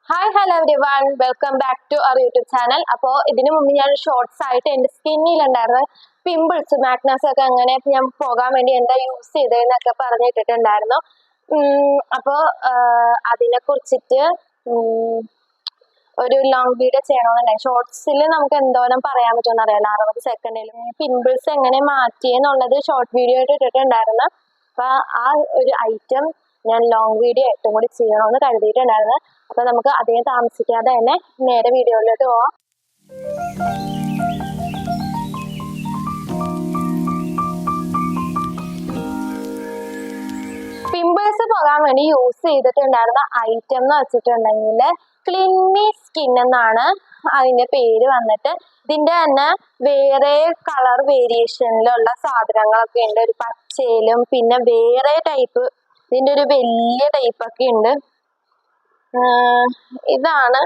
Hi hello everyone, welcome back to our YouTube channel. അപ്പോൾ ഇതിനു മുമ്പ് ഞാൻ ഷോർട്സ് ആയിട്ട് എൻ്റെ സ്കിന്നിലുണ്ടായിരുന്ന പിമ്പിൾസ് മാഗ്നസ് ഒക്കെ എങ്ങനെ ഞാൻ പോകാൻ വേണ്ടി എന്താ യൂസ് ചെയ്തതെന്നൊക്കെ പറഞ്ഞിട്ടിട്ടുണ്ടായിരുന്നു. അപ്പോൾ അതിനെ കുറിച്ചിട്ട് ഒരു ലോങ് വീഡിയോ ചെയ്യണമെന്നുണ്ടായി. ഷോർട്സിൽ നമുക്ക് എന്തോരം പറയാൻ പറ്റുമെന്ന് അറിയാലോ, 60 സെക്കൻഡിൽ പിമ്പിൾസ് എങ്ങനെ മാറ്റിയെന്നുള്ളത് ഷോർട്ട് വീഡിയോ ആയിട്ട് ഇട്ടിട്ടുണ്ടായിരുന്നു. അപ്പൊ ആ ഒരു ഐറ്റം ഞാൻ ലോങ് വീഡിയോ ഏറ്റവും കൂടി ചെയ്യണമെന്ന് കരുതിയിട്ടുണ്ടായിരുന്നു. അപ്പൊ നമുക്ക് അധികം താമസിക്കാതെ തന്നെ നേരെ വീഡിയോയിലോട്ട് പോവാം. പിമ്പിൾസ് പോകാൻ വേണ്ടി യൂസ് ചെയ്തിട്ടുണ്ടായിരുന്ന ഐറ്റം എന്ന് വെച്ചിട്ടുണ്ടെങ്കിൽ ക്ലിൻമി സ്കിൻ എന്നാണ് അതിന്റെ പേര് വന്നിട്ട്. ഇതിന്റെ തന്നെ വേറെ കളർ വേരിയേഷനിലുള്ള സാധനങ്ങളൊക്കെ ഉണ്ട്. ഒരു പച്ചയിലും പിന്നെ വേറെ ടൈപ്പ്, ഇതിന്റെ ഒരു വലിയ ടൈപ്പ് ഒക്കെ ഉണ്ട്. ഇതാണ്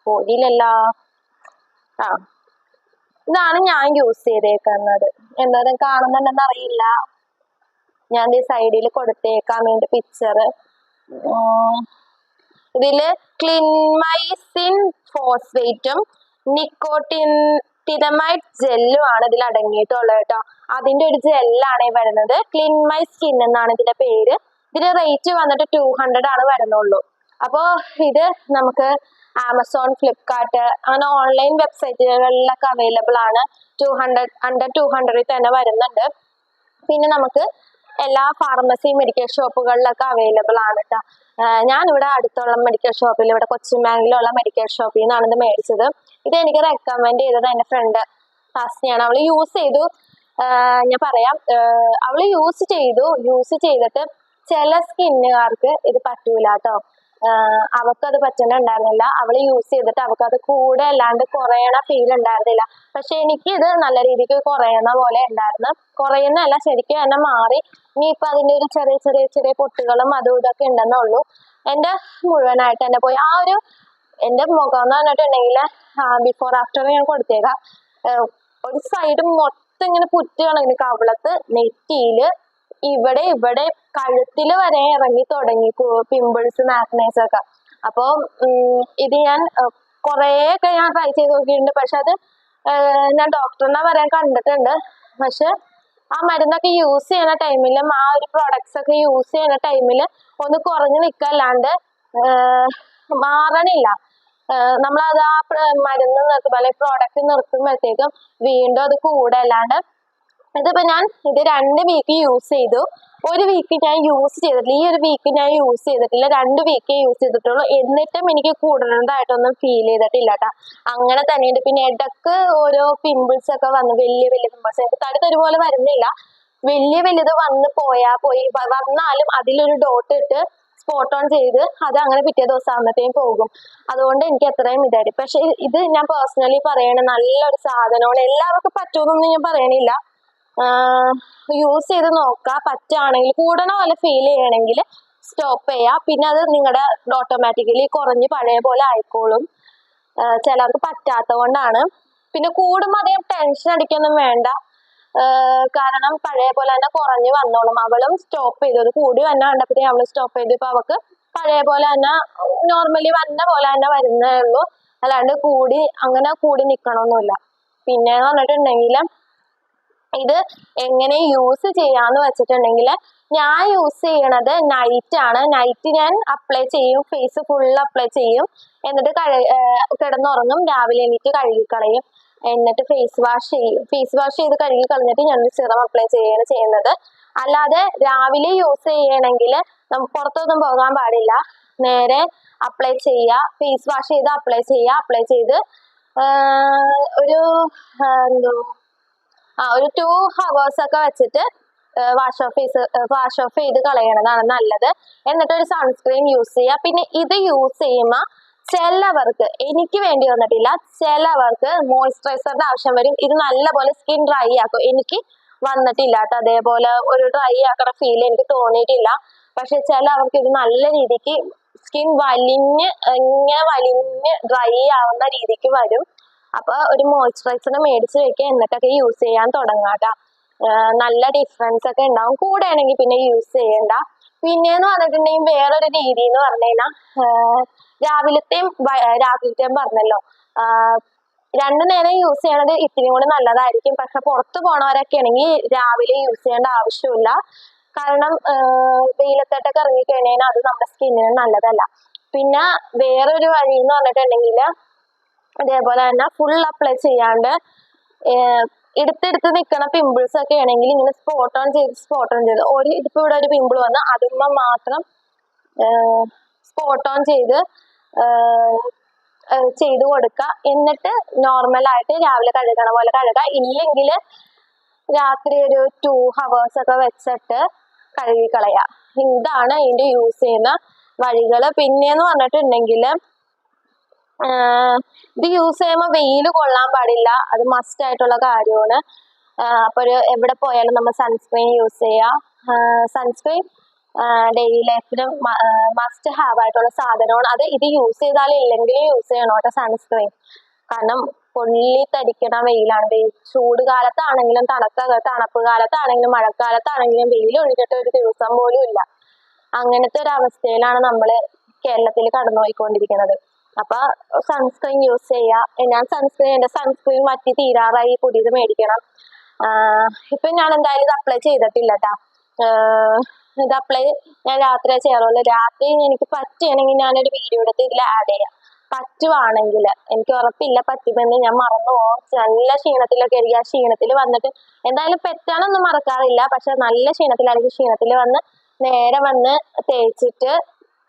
പൊടിയിലല്ല, ഇതാണ് ഞാൻ യൂസ് ചെയ്തേക്കുന്നത്. എന്തായാലും കാണുന്നുണ്ടെന്ന് അറിയില്ല, ഞാൻ ഈ സൈഡിൽ കൊടുത്തേക്കാം ഇതിന്റെ പിക്ചർ. ഇതില് ക്ലിൻമൈസിൻ ഫോസ്ഫേറ്റും നിക്കോട്ടിനമൈഡ് ജെല്ലും ആണ് ഇതിൽ അടങ്ങിയിട്ടുള്ളത് കേട്ടോ. അതിന്റെ ഒരു ജെല്ലാണ് വരുന്നത്. ക്ലിൻമൈ സ്കിൻ എന്നാണ് ഇതിന്റെ പേര്. ഇതിന്റെ റേറ്റ് വന്നിട്ട് 200 ആണ് വരുന്നുള്ളൂ. അപ്പോ ഇത് നമുക്ക് ആമസോൺ, ഫ്ലിപ്കാർട്ട് അങ്ങനെ ഓൺലൈൻ വെബ്സൈറ്റുകളിലൊക്കെ അവൈലബിൾ ആണ്. അണ്ടർ 200 തന്നെ വരുന്നുണ്ട്. പിന്നെ നമുക്ക് എല്ലാ ഫാർമസി മെഡിക്കൽ ഷോപ്പുകളിലൊക്കെ അവൈലബിൾ ആണ് കേട്ടോ. ഞാനിവിടെ അടുത്തുള്ള മെഡിക്കൽ ഷോപ്പിൽ, ഇവിടെ കൊച്ചിൻ മെഡിക്കൽ ഷോപ്പിൽ നിന്നാണ് ഇത് മേടിച്ചത്. ഇത് എനിക്ക് റെക്കമെൻഡ് ചെയ്തത് എൻ്റെ ഫ്രണ്ട് താസ്നിയാണ്. അവള് യൂസ് ചെയ്തു. ഞാൻ പറയാം, അവള് യൂസ് ചെയ്തിട്ട് ചില സ്കിന്നുകാർക്ക് ഇത് പറ്റൂല കേട്ടോ. അവക്കത് പറ്റുന്നുണ്ടായിരുന്നില്ല. അവള് യൂസ് ചെയ്തിട്ട് അവക്കത് കൂടെ അല്ലാണ്ട് കുറയണ ഫീൽ ഉണ്ടായിരുന്നില്ല. പക്ഷെ എനിക്ക് ഇത് നല്ല രീതിക്ക് കുറയുന്ന പോലെ ഉണ്ടായിരുന്നു. കുറയുന്നതല്ല, ശരിക്കും തന്നെ മാറി. ഇനിയിപ്പൊ അതിന്റെ ഒരു ചെറിയ പൊട്ടുകളും അതും ഇതൊക്കെ ഉണ്ടെന്നുള്ളൂ. എന്റെ മുഴുവനായിട്ട് തന്നെ പോയി. ആ ഒരു എന്റെ മുഖം എന്ന് പറഞ്ഞിട്ടുണ്ടെങ്കിൽ ബിഫോർ ആഫ്റ്റർ ഞാൻ കൊടുത്തേക്കാം. ഒരു സൈഡ് മൊത്തം ഇങ്ങനെ പുറ്റുകയാണെങ്കിൽ കവിളത്ത്, നെറ്റിയില്, ഇവിടെ കഴുത്തില് വരെ ഇറങ്ങി തുടങ്ങി പിമ്പിൾസ്, മാഗ്നൈസ് ഒക്കെ. അപ്പൊ ഇത് ഞാൻ കുറേയൊക്കെ ഞാൻ ട്രൈ ചെയ്ത് നോക്കിയിട്ടുണ്ട്. പക്ഷെ അത് ഞാൻ ഡോക്ടറിനെ വരെ കണ്ടിട്ടുണ്ട്. പക്ഷെ ആ മരുന്നൊക്കെ യൂസ് ചെയ്യുന്ന ടൈമിലും ആ ഒരു പ്രൊഡക്ട്സ് ഒക്കെ യൂസ് ചെയ്യുന്ന ടൈമിൽ ഒന്ന് കുറഞ്ഞു നിൽക്കല്ലാണ്ട് മാറണില്ല. നമ്മളത് ആ മരുന്ന് നിർത്തുമ്പോൾ അല്ലെങ്കിൽ പ്രോഡക്റ്റ് നിർത്തുമ്പോഴത്തേക്കും വീണ്ടും അത് കൂടെ അല്ലാണ്ട്. ഇതിപ്പോ ഞാൻ ഇത് 2 വീക്ക് യൂസ് ചെയ്തു. ഒരു വീക്ക് ഞാൻ യൂസ് ചെയ്തിട്ടില്ല. ഈ ഒരു വീക്ക് ഞാൻ യൂസ് ചെയ്തിട്ടില്ല. 2 വീക്കേ യൂസ് ചെയ്തിട്ടുള്ളൂ. എന്നിട്ടും എനിക്ക് കൂടുതലായിട്ടൊന്നും ഫീൽ ചെയ്തിട്ടില്ല കേട്ടോ. അങ്ങനെ തന്നെയുണ്ട്. പിന്നെ ഇടക്ക് ഓരോ പിമ്പിൾസ് ഒക്കെ വന്നു, വലിയ പിമ്പിൾസ്. എനിക്ക് തടുത്ത് ഒരുപോലെ വരുന്നില്ല. വലിയത് വന്ന് പോയി വന്നാലും അതിലൊരു ഡോട്ട് ഇട്ട് സ്പോട്ട് ഓൺ ചെയ്ത് അത് അങ്ങനെ പിറ്റേ ദിവസം ആകുമ്പോഴത്തേക്കും പോകും. അതുകൊണ്ട് എനിക്ക് അത്രയും ഇതായിട്ട്. പക്ഷെ ഇത് ഞാൻ പേഴ്സണലി പറയണ നല്ലൊരു സാധനമാണ്. എല്ലാവർക്കും പറ്റുമെന്നൊന്നും ഞാൻ പറയണില്ല. യൂസ് ചെയ്ത് നോക്കാം. പറ്റുകയാണെങ്കിൽ, കൂടണ പോലെ ഫീൽ ചെയ്യണമെങ്കിൽ സ്റ്റോപ്പ് ചെയ്യാം. പിന്നെ അത് നിങ്ങളുടെ ഓട്ടോമാറ്റിക്കലി കുറഞ്ഞ് പഴയ പോലെ ആയിക്കോളും. ചിലർക്ക് പറ്റാത്ത കൊണ്ടാണ്. പിന്നെ കൂടുമ്പോൾ അധികം ടെൻഷൻ അടിക്കൊന്നും വേണ്ട. കാരണം പഴയ പോലെ തന്നെ കുറഞ്ഞു വന്നോളും. അവളും സ്റ്റോപ്പ് ചെയ്തു. അത് കൂടി തന്നെ കണ്ടപ്പോഴത്തേക്കും അവള് സ്റ്റോപ്പ് ചെയ്തു. ഇപ്പൊ അവക്ക് പഴയ പോലെ തന്നെ നോർമലി വന്ന പോലെ തന്നെ വരുന്നേ ഉള്ളൂ. അല്ലാണ്ട് അങ്ങനെ കൂടി നിക്കണമൊന്നുമില്ല. പിന്നെന്ന് പറഞ്ഞിട്ടുണ്ടെങ്കിൽ ഇത് എങ്ങനെ യൂസ് ചെയ്യാന്ന് വെച്ചിട്ടുണ്ടെങ്കിൽ, ഞാൻ യൂസ് ചെയ്യണത് നൈറ്റ് ആണ്. നൈറ്റ് ഞാൻ അപ്ലൈ ചെയ്യും, ഫേസ് ഫുൾ അപ്ലൈ ചെയ്യും. എന്നിട്ട് കിടന്നുറങ്ങും. രാവിലെ എണീറ്റ് കഴുകിക്കളയും. എന്നിട്ട് ഫേസ് വാഷ് ചെയ്ത് കഴുകി കളഞ്ഞിട്ട് ഞാൻ സിറം അപ്ലൈ ചെയ്യാണ് ചെയ്യുന്നത്. അല്ലാതെ രാവിലെ യൂസ് ചെയ്യണമെങ്കിൽ നമുക്ക് പുറത്തൊന്നും പോകാൻ പാടില്ല. നേരെ അപ്ലൈ ചെയ്യുക, ഫേസ് വാഷ് ചെയ്ത് അപ്ലൈ ചെയ്ത് ഒരു 2 hours ഒക്കെ വെച്ചിട്ട് വാഷ് ഓഫ് ചെയ്ത് കളയണതാണ് നല്ലത്. എന്നിട്ട് ഒരു സൺസ്ക്രീൻ യൂസ് ചെയ്യുക. പിന്നെ ഇത് യൂസ് ചെയ്യുമ്പോൾ ചിലവർക്ക്, എനിക്ക് വേണ്ടി വന്നിട്ടില്ല, ചിലവർക്ക് മോയ്സ്ചറൈസറിന്റെ ആവശ്യം വരും. ഇത് നല്ലപോലെ സ്കിൻ ഡ്രൈ ആക്കും. എനിക്ക് വന്നിട്ടില്ല കേട്ടോ. അതേപോലെ ഒരു ഡ്രൈ ആക്കണ ഫീൽ എനിക്ക് തോന്നിയിട്ടില്ല. പക്ഷെ ചിലവർക്ക് ഇത് നല്ല രീതിക്ക് സ്കിൻ വലിഞ്ഞ് ഡ്രൈ ആവുന്ന രീതിക്ക് വരും. അപ്പൊ ഒരു മോയ്സ്ചറൈസർ മേടിച്ച് വെക്കുക, എന്നിട്ടൊക്കെ യൂസ് ചെയ്യാൻ തുടങ്ങാം കേട്ടോ. നല്ല ഡിഫറൻസ് ഒക്കെ ഉണ്ടാവും. കൂടെ ആണെങ്കിൽ പിന്നെ യൂസ് ചെയ്യണ്ട. പിന്നെന്ന് പറഞ്ഞിട്ടുണ്ടെങ്കിൽ വേറൊരു രീതി എന്ന് പറഞ്ഞു കഴിഞ്ഞാൽ രാവിലത്തെയും രാത്രിത്തെയും പറഞ്ഞല്ലോ, രണ്ടു നേരം യൂസ് ചെയ്യണത് ഇത്തിരി കൂടി നല്ലതായിരിക്കും. പക്ഷെ പുറത്തു പോണവരൊക്കെ ആണെങ്കിൽ രാവിലെ യൂസ് ചെയ്യേണ്ട ആവശ്യമില്ല. കാരണം വെയിലത്തോട്ടൊക്കെ ഇറങ്ങിക്കഴിഞ്ഞാൽ അത് നമ്മുടെ സ്കിന്നിന് നല്ലതല്ല. പിന്നെ വേറൊരു വഴി എന്ന് പറഞ്ഞിട്ടുണ്ടെങ്കിൽ അതേപോലെ തന്നെ ഫുൾ അപ്ലൈ ചെയ്യാണ്ട് എടുത്തെടുത്ത് നിൽക്കണ പിമ്പിൾസ് ഒക്കെ ആണെങ്കിൽ ഇങ്ങനെ സ്പോട്ട് ഓൺ ചെയ്ത് ഇതിപ്പോ ഇവിടെ ഒരു പിമ്പിൾ വന്ന് അതുമ്മ മാത്രം സ്പോട്ട് ഓൺ ചെയ്ത് കൊടുക്കുക. എന്നിട്ട് നോർമലായിട്ട് രാവിലെ കഴുകണ പോലെ കഴുകുക. ഇല്ലെങ്കിൽ രാത്രി ഒരു 2 hours ഒക്കെ വെച്ചിട്ട് കഴുകിക്കളയുക. ഇതാണ് ഇതിന്റെ യൂസ് ചെയ്യുന്ന വഴികള്. പിന്നെന്ന് പറഞ്ഞിട്ടുണ്ടെങ്കിൽ ഇത് യൂസ് ചെയ്യുമ്പോൾ വെയിൽ കൊള്ളാൻ പാടില്ല, അത് മസ്റ്റ് ആയിട്ടുള്ള കാര്യമാണ്. അപ്പൊ എവിടെ പോയാലും നമ്മൾ സൺസ്ക്രീൻ യൂസ് ചെയ്യുക. സൺസ്ക്രീൻ ഡെയിലി ലൈഫിലും മസ്റ്റ് ഹാവ് ആയിട്ടുള്ള സാധനമാണ്. അത് ഇത് യൂസ് ചെയ്താലും ഇല്ലെങ്കിലും യൂസ് ചെയ്യണം കേട്ടോ സൺസ്ക്രീൻ. കാരണം പൊള്ളിത്തരിക്കണ വെയിലാണ്. ചൂട് കാലത്താണെങ്കിലും തണുപ്പ് കാലത്താണെങ്കിലും മഴക്കാലത്താണെങ്കിലും വെയിൽ ഒഴിഞ്ഞിട്ട് ഒരു ദിവസം പോലും ഇല്ല. അങ്ങനത്തെ ഒരു അവസ്ഥയിലാണ് നമ്മൾ കേരളത്തിൽ കടന്നുപോയിക്കൊണ്ടിരിക്കുന്നത്. അപ്പൊ സൺസ്ക്രീൻ യൂസ് ചെയ്യുക. എന്റെ സൺസ്ക്രീൻ വറ്റി തീരാറായി, പുതിയത് മേടിക്കണം. ഇപ്പൊ ഞാൻ എന്തായാലും ഇത് അപ്ലൈ ചെയ്തിട്ടില്ല കേട്ടാ. ഇത് അപ്ലൈ ഞാൻ രാത്രിയേ ചെയ്യാറുള്ളൂ. രാത്രി എനിക്ക് പറ്റുകയാണെങ്കിൽ ഞാനൊരു വീഡിയോ എടുത്ത് ഇതിൽ ആഡ് ചെയ്യാം. പറ്റുവാണെങ്കിൽ, എനിക്ക് ഉറപ്പില്ല പറ്റുമെന്ന്, ഞാൻ മറന്നു പോകും. നല്ല ക്ഷീണത്തിലൊക്കെ ആയിരിക്കും. ആ ക്ഷീണത്തിൽ വന്നിട്ട് എന്തായാലും പെറ്റാനൊന്നും മറക്കാറില്ല, പക്ഷെ നല്ല ക്ഷീണത്തിലായിരിക്കും. ക്ഷീണത്തിൽ വന്ന് നേരെ വന്ന് തേച്ചിട്ട്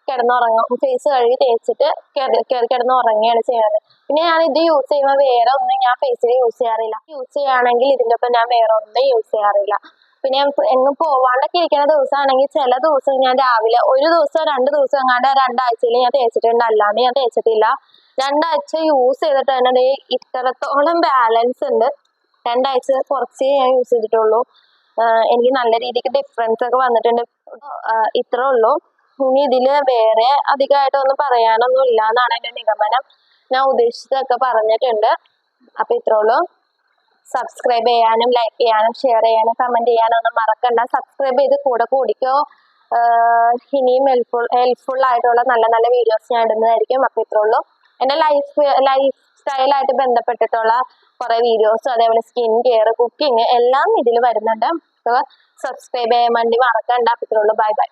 കിടന്നുറങ്ങും. ഫേസ് കഴുകി തേച്ചിട്ട് കയറി കിടന്നുറങ്ങുകയാണ് ചെയ്യുന്നത്. പിന്നെ ഞാൻ ഇത് യൂസ് ചെയ്യുമ്പോൾ വേറെ ഒന്നും ഞാൻ ഫേസിൽ യൂസ് ചെയ്യാറില്ല. യൂസ് ചെയ്യുകയാണെങ്കിൽ ഇതിൻ്റെ ഒപ്പം ഞാൻ വേറെ ഒന്നും യൂസ് ചെയ്യാറില്ല. പിന്നെ എങ്ങും പോവാണ്ടൊക്കെ ഇരിക്കുന്ന ദിവസമാണെങ്കിൽ ചില ദിവസം ഞാൻ രാവിലെ 1 ദിവസം 2 ദിവസം എങ്ങാണ്ട് 2 ആഴ്ചയിൽ ഞാൻ തേച്ചിട്ടുണ്ട്. അല്ലാണ്ട് ഞാൻ തേച്ചിട്ടില്ല. 2 ആഴ്ച യൂസ് ചെയ്തിട്ട് തന്നെ ഇത്രത്തോളം ബാലൻസ് ഉണ്ട്. 2 ആഴ്ച കുറച്ചേ ഞാൻ യൂസ് ചെയ്തിട്ടുള്ളൂ. എനിക്ക് നല്ല രീതിക്ക് ഡിഫറൻസ് ഒക്കെ വന്നിട്ടുണ്ട്. ഇത്രേ ഉള്ളൂ. ഇനി ഇതില് വേറെ അധികമായിട്ടൊന്നും പറയാനൊന്നും ഇല്ല എന്നാണ് എന്റെ നിഗമനം. ഞാൻ ഉദ്ദേശിച്ചതൊക്കെ പറഞ്ഞിട്ടുണ്ട്. അപ്പൊ ഇത്രേ ഉള്ളൂ. സബ്സ്ക്രൈബ് ചെയ്യാനും ലൈക്ക് ചെയ്യാനും ഷെയർ ചെയ്യാനും കമന്റ് ചെയ്യാനും ഒന്നും മറക്കണ്ട. സബ്സ്ക്രൈബ് ചെയ്ത് കൂടെ കൂടിക്കോ. ഇനിയും ഹെൽപ്ഫുൾ ആയിട്ടുള്ള നല്ല നല്ല വീഡിയോസ് ഞാൻ ഇടുന്നതായിരിക്കും. അപ്പൊ ഇത്രേ ഉള്ളൂ. എന്റെ ലൈഫ് സ്റ്റൈലായിട്ട് ബന്ധപ്പെട്ടിട്ടുള്ള കുറെ വീഡിയോസും അതേപോലെ സ്കിൻ കെയർ, കുക്കിംഗ് എല്ലാം ഇതിൽ വരുന്നുണ്ട്. സബ്സ്ക്രൈബ് ചെയ്യാൻ വേണ്ടി മറക്കണ്ട. അപ്പൊ ഇത്രേ ഉള്ളൂ. Bye bye.